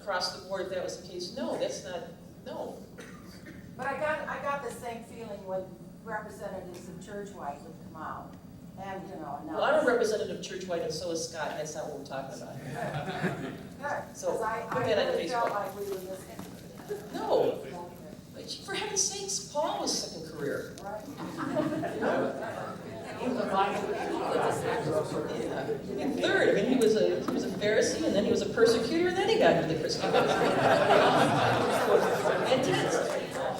across the board if that was the case. No, that's not, no. But I got the same feeling when representatives of Churchwide would come out. And, you know, Well, I'm a representative of Churchwide, and so is Scott. That's not what we're talking about. Good, So, because I put that on really felt Facebook. like we were listening. No. But for heaven's sakes, Paul was second career. Right? Yeah. And third, I mean, he was a Pharisee, and then he was a persecutor, and then he got into the Christian ministry. Intense.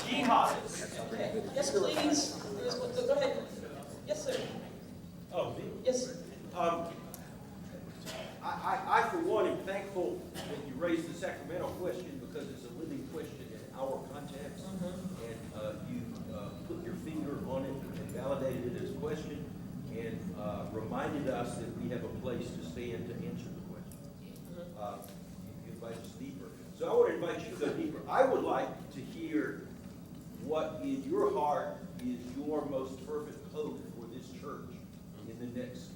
Jihad. Okay. Yes, please. Go ahead. Yes, sir. Oh, me? Yes. I, for one, am thankful that you raised the Sacramento question because it's a living question in our context. And you put your finger on it and validated it as a question and reminded us that we have a place to stand to answer the question. You invite us deeper. So I want to invite you to go deeper. I would like to hear what in your heart is your most fervent hope for this church in the next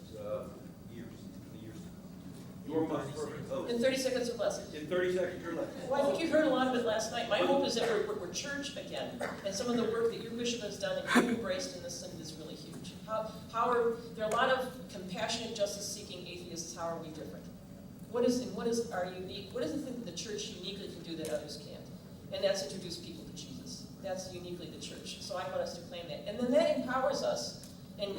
years, the years to come. Your most fervent hope. In 30 seconds or less. In 30 seconds or less. Well, I think you heard a lot of it last night. My hope is that we're church again, and some of the work that your bishop has done and you embraced in this synod is really huge. There are a lot of compassionate, justice-seeking atheists. How are we different? What is our unique? What is the thing that the church uniquely can do that others can't? And that's introduce people to Jesus. That's uniquely the church. So I want us to claim that, and then that empowers us and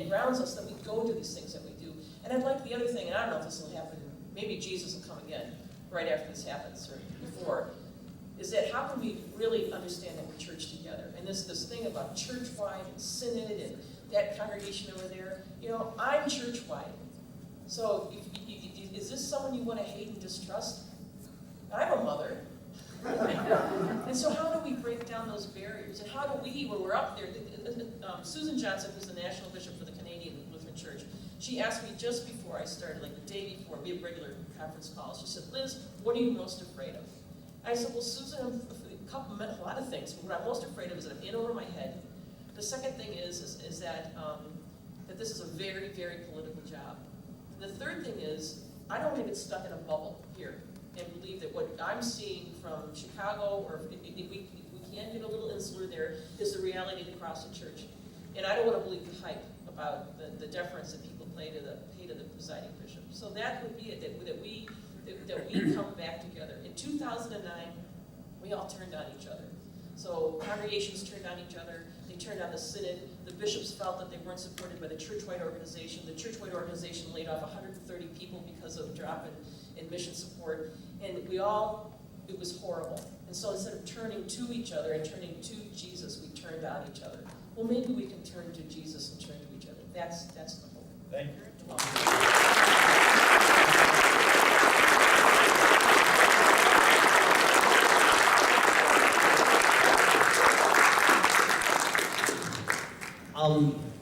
grounds us that we go do these things that we do. And I'd like the other thing, and I don't know if this will happen. Maybe Jesus will come again right after this happens or before. Is that how can we really understand that we're church together? And this thing about church-wide and synod and that congregation over there, you know, I'm church-wide. So is this someone you want to hate and distrust? I'm a mother. And so how do we break down those barriers? And how do we, when we're up there, Susan Johnson, who's the national bishop for the Canadian Lutheran Church, she asked me just before I started, like the day before, we have regular conference calls. She said, Liz, what are you most afraid of? I said, well, Susan, a lot of things, but what I'm most afraid of is that I'm in over my head. The second thing is that this is a very, very political job. And the third thing is, I don't want to get stuck in a bubble here and believe that what I'm seeing from Chicago, or if we can get a little insular there, is the reality across the church. And I don't want to believe the hype about the deference that people pay to the presiding bishop. So that would be it, that we come back together. In 2009, we all turned on each other. So congregations turned on each other. They turned on the synod. The bishops felt that they weren't supported by the church-wide organization. The church-wide organization laid off 130 people because of a drop in mission support. And it was horrible. And so instead of turning to each other and turning to Jesus, we turned on each other. Well, maybe we can turn to Jesus and turn to each other. That's the hope. Thank you.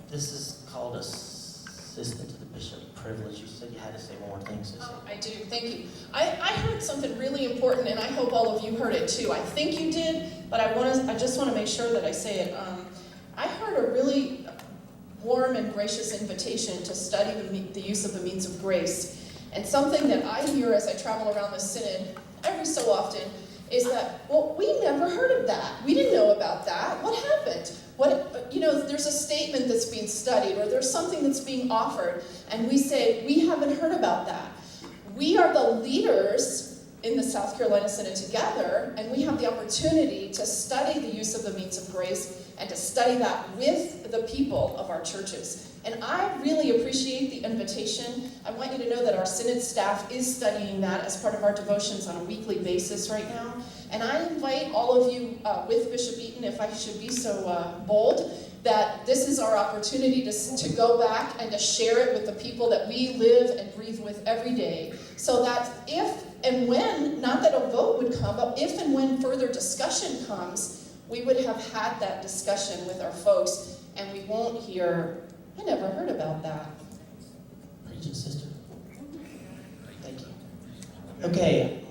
This is called assistant to the bishop privilege. You said you had to say more things. I do, thank you. I heard something really important, and I hope all of you heard it too. I think you did, but I just want to make sure that I say it. I heard a really warm and gracious invitation to study the use of the means of grace. And something that I hear as I travel around the synod every so often is that, well, we never heard of that. We didn't know about that. What happened? There's a statement that's being studied, or there's something that's being offered, and we say, we haven't heard about that. We are the leaders in the South Carolina Synod together, and we have the opportunity to study the use of the means of grace and to study that with the people of our churches. And I really appreciate the invitation. I want you to know that our Synod staff is studying that as part of our devotions on a weekly basis right now. And I invite all of you with Bishop Eaton, if I should be so bold, that this is our opportunity to go back and to share it with the people that we live and breathe with every day. So that if and when, not that a vote would come, but if and when further discussion comes, we would have had that discussion with our folks, and we won't hear, I never heard about that. Preaching sister. Thank you. Okay.